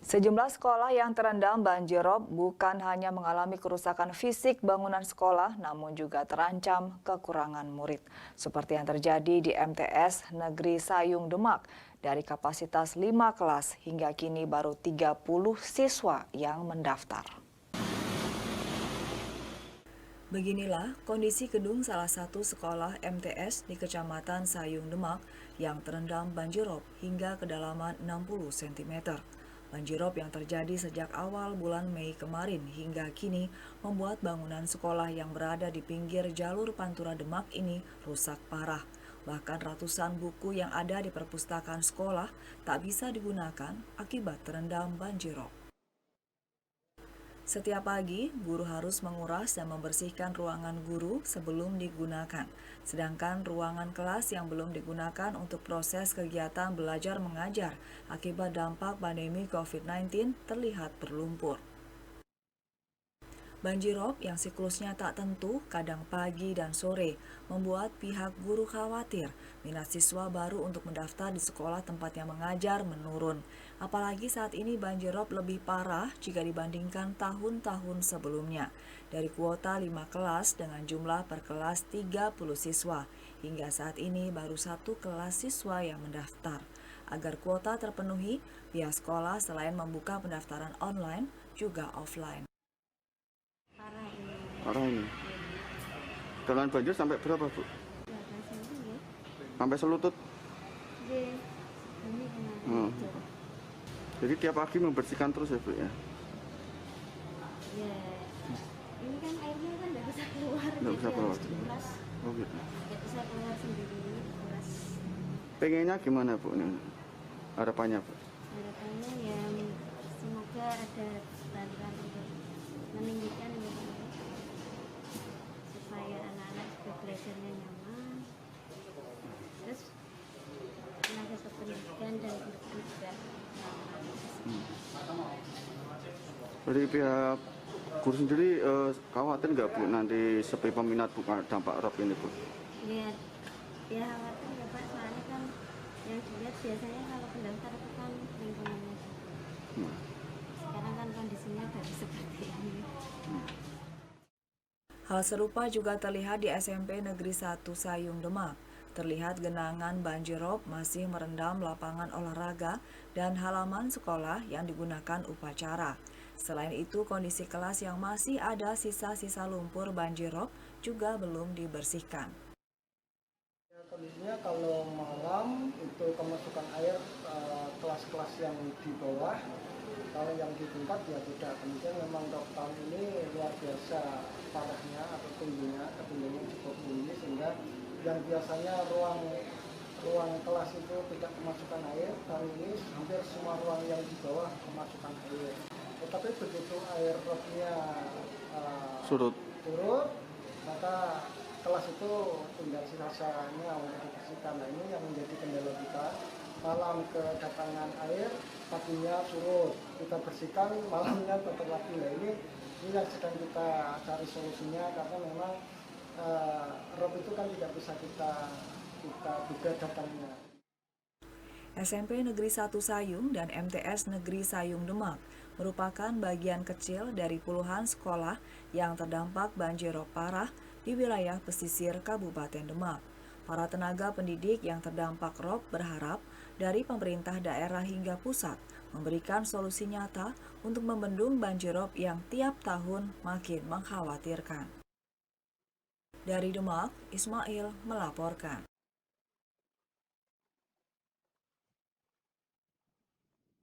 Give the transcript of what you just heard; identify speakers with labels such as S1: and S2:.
S1: Sejumlah sekolah yang terendam banjir rob bukan hanya mengalami kerusakan fisik bangunan sekolah, namun juga terancam kekurangan murid. Seperti yang terjadi di MTS Negeri Sayung Demak. Dari kapasitas 5 kelas hingga kini baru 30 siswa yang mendaftar. Beginilah kondisi gedung salah satu sekolah MTS di Kecamatan Sayung Demak yang terendam banjir rob hingga kedalaman 60 cm. Banjirop yang terjadi sejak awal bulan Mei kemarin hingga kini membuat bangunan sekolah yang berada di pinggir jalur Pantura Demak ini rusak parah. Bahkan ratusan buku yang ada di perpustakaan sekolah tak bisa digunakan akibat terendam banjirop. Setiap pagi, guru harus menguras dan membersihkan ruangan guru sebelum digunakan. Sedangkan ruangan kelas yang belum digunakan untuk proses kegiatan belajar mengajar akibat dampak pandemi COVID-19 terlihat berlumpur. Banjirop yang siklusnya tak tentu, kadang pagi dan sore, membuat pihak guru khawatir minat siswa baru untuk mendaftar di sekolah tempatnya mengajar menurun. Apalagi saat ini banjirop lebih parah jika dibandingkan tahun-tahun sebelumnya. Dari kuota 5 kelas dengan jumlah per kelas 30 siswa, hingga saat ini baru 1 kelas siswa yang mendaftar. Agar kuota terpenuhi, pihak sekolah selain membuka pendaftaran online, juga offline.
S2: Parah ini. Jalan banjir sampai berapa, Bu? Sampai selutut? Jadi tiap pagi membersihkan terus ya, Bu ya?
S3: Ya, ini kan airnya kan nggak bisa keluar.
S2: Nggak bisa keluar. Oh gitu.
S3: Nggak bisa keluar sendiri. Keras.
S2: Pengennya gimana, Bu? Nih? Harapannya, Bu?
S3: Harapannya ya semoga ada bantuan untuk meninggikan supaya anak-anak juga belajarnya nyaman. Terus tenaga kependidikan dan guru juga nyaman.
S2: Dari pihak guru sendiri khawatir nggak, Bu, nanti sepi peminat bukan dampak rob ini, Bu?
S3: Ya, ya khawatir ya Pak, soalnya kan yang dilihat biasanya kalau pendaftar itu kan lingkungannya. Sekarang kan kondisinya baru seperti ini.
S1: Hal serupa juga terlihat di SMP Negeri 1 Sayung Demak. Terlihat genangan banjirop masih merendam lapangan olahraga dan halaman sekolah yang digunakan upacara. Selain itu, kondisi kelas yang masih ada sisa-sisa lumpur banjirop juga belum dibersihkan.
S4: Kondisinya kalau malam itu kemasukan air kelas-kelas yang di bawah, kalau yang di tingkat ya tidak. Kemudian memang tahun ini luar biasa parahnya atau tingginya, ketinggiannya cukup tinggi sehingga yang biasanya ruang kelas itu tidak kemasukan air, kali ini hampir semua ruang yang di bawah kemasukan air. Tetapi begitu air robnya
S2: Surut,
S4: maka kelas itu tinggal sisa-sisanya untuk dibersihkan. Nah, ini yang menjadi kendala kita. Malam kedatangan air, paginya surut, kita bersihkan, malamnya tetap lagi. Nah, ini yang sedang kita cari solusinya karena memang rob itu kan tidak bisa kita duga datangnya.
S1: SMP Negeri 1 Sayung dan MTS Negeri Sayung Demak merupakan bagian kecil dari puluhan sekolah yang terdampak banjirop parah di wilayah pesisir Kabupaten Demak. Para tenaga pendidik yang terdampak rob berharap dari pemerintah daerah hingga pusat memberikan solusi nyata untuk membendung banjirop yang tiap tahun makin mengkhawatirkan. Dari Demak, Ismail melaporkan.